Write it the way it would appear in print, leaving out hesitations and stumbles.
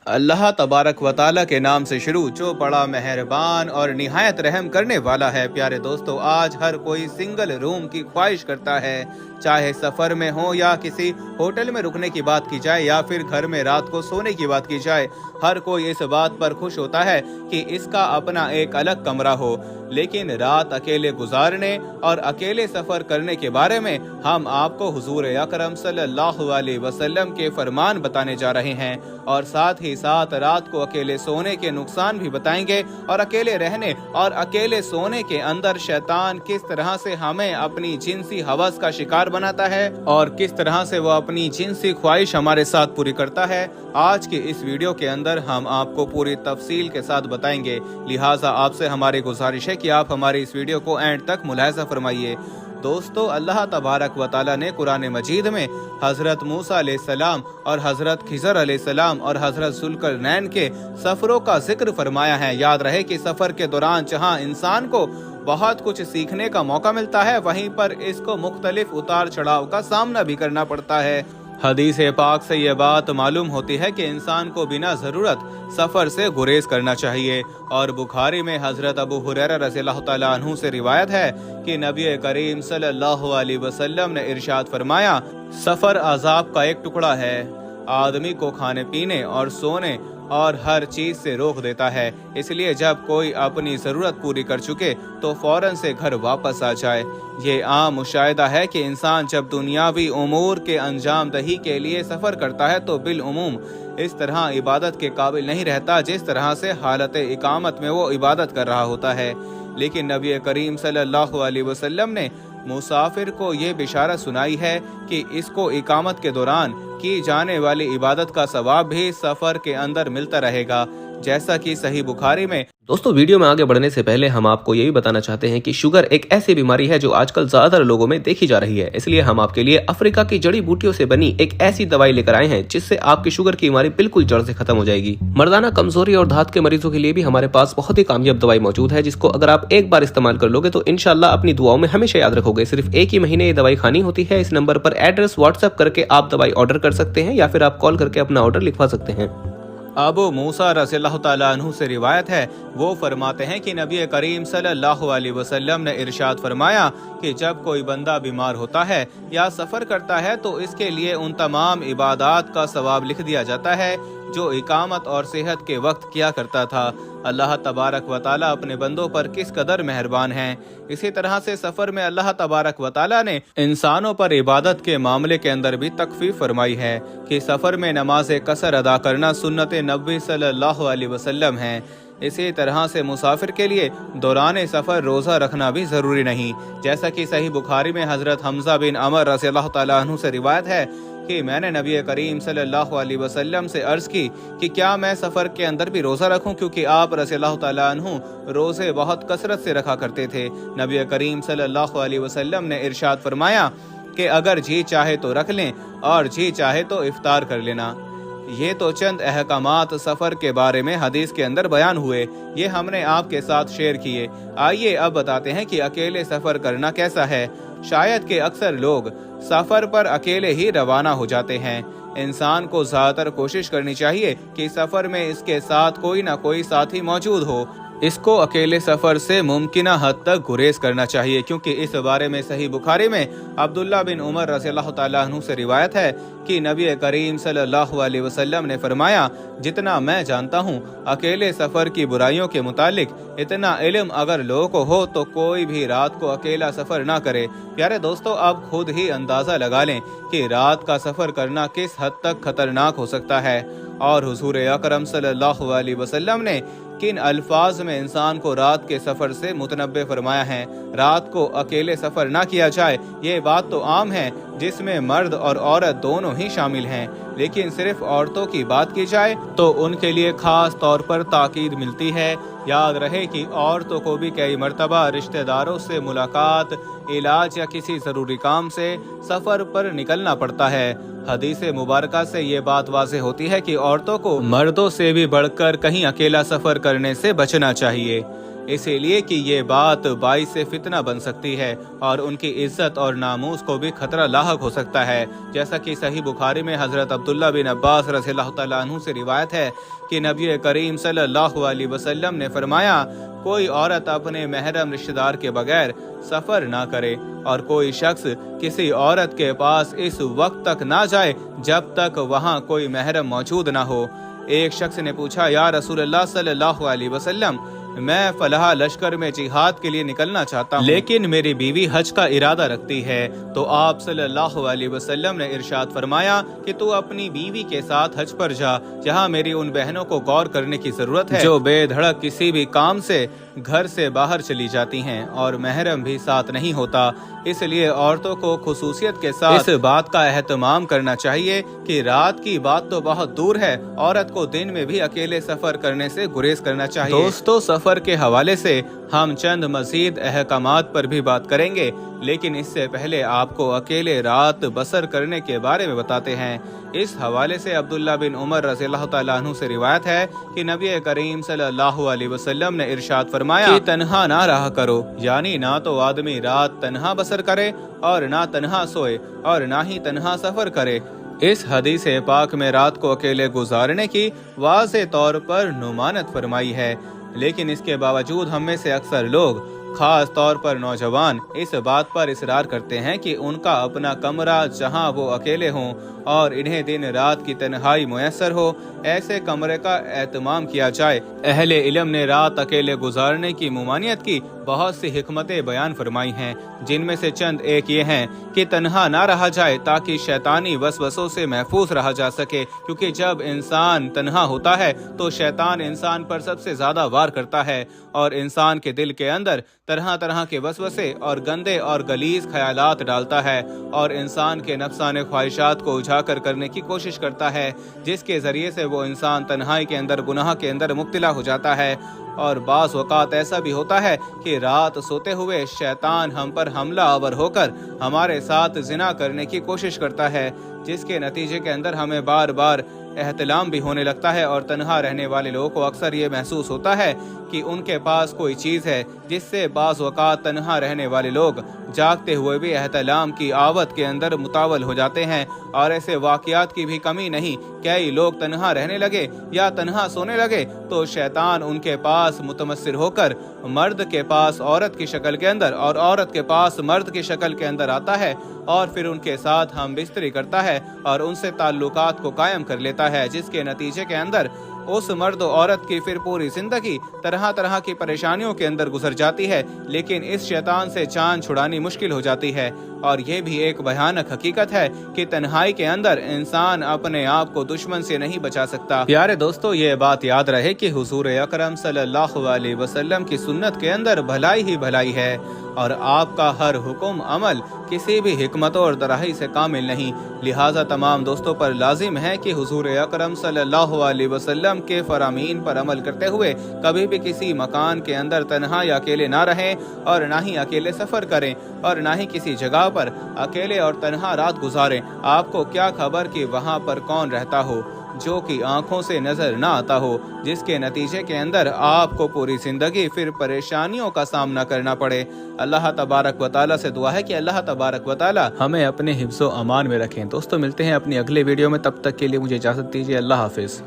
अल्लाह तबारक व ताला के नाम से शुरू, जो बड़ा मेहरबान और निहायत रहम करने वाला है। प्यारे दोस्तों, आज हर कोई सिंगल रूम की ख्वाहिश करता है, चाहे सफ़र में हो या किसी होटल में रुकने की बात की जाए या फिर घर में रात को सोने की बात की जाए। हर कोई इस बात पर खुश होता है कि इसका अपना एक अलग कमरा हो। लेकिन रात अकेले गुजारने और अकेले सफ़र करने के बारे में हम आपको हुजूर अकरम सल्लल्लाहु अलैहि वसल्लम के फरमान बताने जा रहे हैं, और साथ ही साथ रात को अकेले सोने के नुकसान भी बताएंगे, और अकेले रहने और अकेले सोने के अंदर शैतान किस तरह से हमें अपनी जिनसी हवस का शिकार बनाता है और किस तरह से वो अपनी जिनसी ख्वाहिश हमारे साथ पूरी करता है। आज की इस वीडियो के अंदर हम आपको पूरी तफसील के साथ बताएंगे, लिहाजा आपसे हमारी गुजारिश है कि आप हमारी इस वीडियो को एंड तक मुलाहिजा फरमाइए। दोस्तों, अल्लाह तबारक व ताला ने कुरान मजीद में हज़रत मूसा अलैहिस्सलाम और हज़रत खिज़र अलैहिस्सलाम और हज़रत ज़ुल्करनैन के सफ़रों का जिक्र फरमाया है। याद रहे कि सफ़र के दौरान जहां इंसान को बहुत कुछ सीखने का मौका मिलता है, वहीं पर इसको मुख्तलिफ उतार चढ़ाव का सामना भी करना पड़ता है। हदीस पाक से ये बात मालूम होती है कि इंसान को बिना ज़रूरत सफ़र से गुरेज करना चाहिए। और बुखारी में हज़रत अबू हुरैरा रज़ियल्लाहु तआला अन्हु से रिवायत है कि नबी करीम सल्लल्लाहु अलैहि वसल्लम ने इरशाद फरमाया, सफ़र अज़ाब का एक टुकड़ा है, आदमी को खाने पीने और सोने और हर चीज से रोक देता है। इसलिए जब कोई अपनी जरूरत पूरी कर चुके तो फौरन से घर वापस आ जाए। ये आम मुशाहिदा है कि इंसान जब दुनियावी उमूर के अंजाम दही के लिए सफर करता है तो बिल उमूम इस तरह इबादत के काबिल नहीं रहता जिस तरह से हालत इकामत में वो इबादत कर रहा होता है। लेकिन नबी करीम सल्लल्लाहु अलैहि वसल्लम ने मुसाफिर को ये बिशारत सुनाई है कि इसको इकामत के दौरान की जाने वाली इबादत का सवाब भी सफर के अंदर मिलता रहेगा, जैसा कि सही बुखारी में। दोस्तों, वीडियो में आगे बढ़ने से पहले हम आपको ये भी बताना चाहते हैं कि शुगर एक ऐसी बीमारी है जो आजकल ज्यादातर लोगों में देखी जा रही है। इसलिए हम आपके लिए अफ्रीका की जड़ी बूटियों से बनी एक ऐसी दवाई लेकर आए हैं जिससे आपकी शुगर की बीमारी बिल्कुल जड़ से खत्म हो जाएगी। मर्दाना कमजोरी और धात के मरीजों के लिए भी हमारे पास बहुत ही कामयाब दवाई मौजूद है, जिसको अगर आप एक बार इस्तेमाल कर लोगे तो इंशाल्लाह अपनी दुआओं में हमेशा याद रखोगे। सिर्फ एक ही महीने ये दवाई खानी होती है। इस नंबर पर एड्रेस व्हाट्सएप करके आप दवाई ऑर्डर कर सकते हैं या फिर आप कॉल करके अपना ऑर्डर लिखवा सकते हैं। अबू मूसा रज़ियल्लाहु तआला अन्हु से रिवायत है, वो फरमाते हैं कि नबी करीम सल्लल्लाहु अलैहि वसल्लम ने इरशाद फरमाया कि जब कोई बंदा बीमार होता है या सफ़र करता है तो इसके लिए उन तमाम इबादात का सवाब लिख दिया जाता है जो इकामत और सेहत के वक्त किया करता था। अल्लाह तबारक व ताला अपने बंदों पर किस कदर मेहरबान हैं। इसी तरह से सफ़र में अल्लाह तबारक व ताला ने इंसानों पर इबादत के मामले के अंदर भी तखफीफ फरमाई है कि सफ़र में नमाज कसर अदा करना सुन्नत नबी सल्लल्लाहु अलैहि वसल्लम है। इसी तरह से मुसाफिर के लिए दौरान सफ़र रोज़ा रखना भी ज़रूरी नहीं, जैसा कि सही बुखारी में हज़रत हमज़ा बिन अमर रज़ियल्लाहु तआला अन्हु से रिवायत है कि मैंने नबी करीम सल्लल्लाहु अलैहि वसल्लम से अर्ज़ की कि क्या मैं सफ़र के अंदर भी रोज़ा रखूं, क्योंकि आप रज़ियल्लाहु तआला अन्हु रोज़े बहुत कसरत से रखा करते थे। नबी करीम सल्लल्लाहु अलैहि वसल्लम ने इरशाद फरमाया कि अगर जी चाहे तो रख लें और जी चाहे तो इफ्तार कर लेना। ये तो चंद अहकामात सफ़र के बारे में हदीस के अंदर बयान हुए, ये हमने आपके साथ शेयर किए। आइए अब बताते हैं कि अकेले सफ़र करना कैसा है। शायद कि अक्सर लोग सफ़र पर अकेले ही रवाना हो जाते हैं। इंसान को ज़्यादातर कोशिश करनी चाहिए कि सफ़र में इसके साथ कोई ना कोई साथी मौजूद हो। इसको अकेले सफ़र से मुमकिना हद तक गुरेज करना चाहिए, क्योंकि इस बारे में सही बुखारी में अब्दुल्ला बिन उमर रज़ियल्लाहु तआला अन्हु से रिवायत है कि नबी करीम सल्लल्लाहु अलैहि वसल्लम ने फरमाया, जितना मैं जानता हूँ अकेले सफ़र की बुराइयों के मुतालिक, इतना इल्म अगर लोगों को हो तो कोई भी रात को अकेला सफ़र ना करे। प्यारे दोस्तों, आप खुद ही अंदाज़ा लगा लें कि रात का सफ़र करना किस हद तक खतरनाक हो सकता है, और हुजूर अकरम सल्लल्लाहु अलैहि वसल्लम ने किन अल्फाज में इंसान को रात के सफ़र से मुतनब्बे फरमाया है। रात को अकेले सफ़र ना किया जाए, ये बात तो आम है जिसमें मर्द और औरत दोनों ही शामिल हैं, लेकिन सिर्फ औरतों की बात की जाए तो उनके लिए खास तौर पर ताकीद मिलती है। याद रहे कि औरतों को भी कई मर्तबा रिश्तेदारों से मुलाकात, इलाज या किसी ज़रूरी काम से सफ़र पर निकलना पड़ता है। हदीस मुबारका से ये बात वाज़ेह होती है कि औरतों को मर्दों से भी बढ़कर कहीं अकेला सफ़र करने से बचना चाहिए। इसीलिए कि ये बात बाइस से फितना बन सकती है और उनकी इज्जत और नामूस को भी खतरा लाहक हो सकता है। जैसा कि सही बुखारी में हजरत अब्दुल्ला बिन अब्बास रज़ियल्लाहु तआला अन्हु से रिवायत है कि नबी करीम सल्लल्लाहु अलैहि वसल्लम ने फरमाया, कोई औरत अपने महरम रिश्तेदार के बगैर सफर ना करे और कोई शख्स किसी औरत के पास इस वक्त तक ना जाए जब तक वहाँ कोई महरम मौजूद ना हो। एक शख्स ने पूछा, या रसूलल्लाह सल्लल्लाहु अलैहि वसल्लम, मैं फलाह लश्कर में जिहाद के लिए निकलना चाहता हूँ, लेकिन मेरी बीवी हज का इरादा रखती है। तो आप सल्लल्लाहु अलैहि वसल्लम ने इरशाद फरमाया कि तू अपनी बीवी के साथ हज पर जा। यहाँ मेरी उन बहनों को गौर करने की जरूरत है जो बेधड़क किसी भी काम से घर से बाहर चली जाती हैं और महरम भी साथ नहीं होता। इसलिए औरतों को खुसूसियत के साथ इस बात का एहतमाम करना चाहिए कि रात की बात तो बहुत दूर है, औरत को दिन में भी अकेले सफर करने से गुरेज करना चाहिए। दोस्तों, सफर के हवाले से हम चंद मजीद अहकामात पर भी बात करेंगे, लेकिन इससे पहले आपको अकेले रात बसर करने के बारे में बताते हैं। इस हवाले से अब्दुल्ला बिन उमर रज़ियल्लाहु तआला अन्हु से रिवायत है कि नबी करीम सल्लल्लाहु अलैहि वसल्लम ने इरशाद फरमाया कि तन्हा ना रहा करो, यानी ना तो आदमी रात तन्हा बसर करे और ना तन्हा सोए और ना ही तन्हा सफर करे। इस हदीस पाक में रात को अकेले गुजारने की वाज़े तौर पर नुमानत फरमाई है, लेकिन इसके बावजूद हम में से अक्सर लोग, खास तौर पर नौजवान, इस बात पर इसरार करते हैं कि उनका अपना कमरा जहां वो अकेले हों और इन्हें दिन रात की तन्हाई मुयस्सर हो, ऐसे कमरे का एहतमाम किया जाए। अहले इल्म ने रात अकेले गुजारने की मुमानियत की बहुत सी हिकमतें बयान फरमाई हैं, जिनमें से चंद एक ये हैं कि तन्हा ना रहा जाए ताकि शैतानी वसवसों से महफूज रहा जा सके, क्योंकि जब इंसान तन्हा होता है तो शैतान इंसान पर सबसे ज्यादा वार करता है और इंसान के दिल के अंदर तरह तरह के वसवसे और गंदे और गलीज ख्यालात डालता है और इंसान के नफ्साने ख्वाहिशात को उजागर करने की कोशिश करता है, जिसके जरिए से वो इंसान तन्हाई के अंदर, गुनाह के अंदर मुब्तला हो जाता है। और बाज़ वक़ात ऐसा भी होता है कि रात सोते हुए शैतान हम पर हमला आवर होकर हमारे साथ जिना करने की कोशिश करता है, जिसके नतीजे के अंदर हमें बार बार एहतलाम भी होने लगता है और तन्हा रहने वाले लोगों को अक्सर ये महसूस होता है कि उनके पास कोई चीज़ है, जिससे बाज़ वक़ात तन्हा रहने वाले लोग जागते हुए भी एहतलाम की आवत के अंदर मुतावल हो जाते हैं। और ऐसे वाक़यात की भी कमी नहीं, कई लोग तन्हा रहने लगे या तन्हा सोने लगे तो शैतान उनके पास मुतमस्सिर होकर मर्द के पास औरत की शक्ल के अंदर और औरत के पास मर्द की शक्ल के अंदर आता है और फिर उनके साथ हम बिस्तरी करता है और उनसे ताल्लुकात को कायम कर लेता है, जिसके नतीजे के अंदर उस मर्द औरत की फिर पूरी जिंदगी तरह तरह की परेशानियों के अंदर गुजर जाती है, लेकिन इस शैतान से जान छुड़ानी मुश्किल हो जाती है। और ये भी एक भयानक हकीकत है कि तन्हाई के अंदर इंसान अपने आप को दुश्मन से नहीं बचा सकता। प्यारे दोस्तों, ये बात याद रहे कि हुजूर अकरम सल्लल्लाहु अलैहि वसल्लम की सुन्नत के अंदर भलाई ही भलाई है और आपका हर हुक्म अमल किसी भी हिकमत और दराही से कामिल नहीं। लिहाजा तमाम दोस्तों पर लाजिम है कि हुजूर अकरम सल्लल्लाहु अलैहि वसल्लम के फरामीन पर अमल करते हुए कभी भी किसी मकान के अंदर तन्हा या अकेले ना रहें और ना ही अकेले सफर करें और ना ही किसी जगह पर अकेले और तन्हा रात गुजारें। आपको क्या खबर कि वहाँ पर कौन रहता हो जो कि आंखों से नजर ना आता हो, जिसके नतीजे के अंदर आपको पूरी जिंदगी फिर परेशानियों का सामना करना पड़े। अल्लाह तबारक व तआला से दुआ है कि अल्लाह तबारक व तआला हमें अपने हिफ्ज़ो अमान में रखें। दोस्तों, मिलते हैं अपनी अगले वीडियो में, तब तक के लिए मुझे इजाज़त दीजिए। अल्लाह हाफिज़।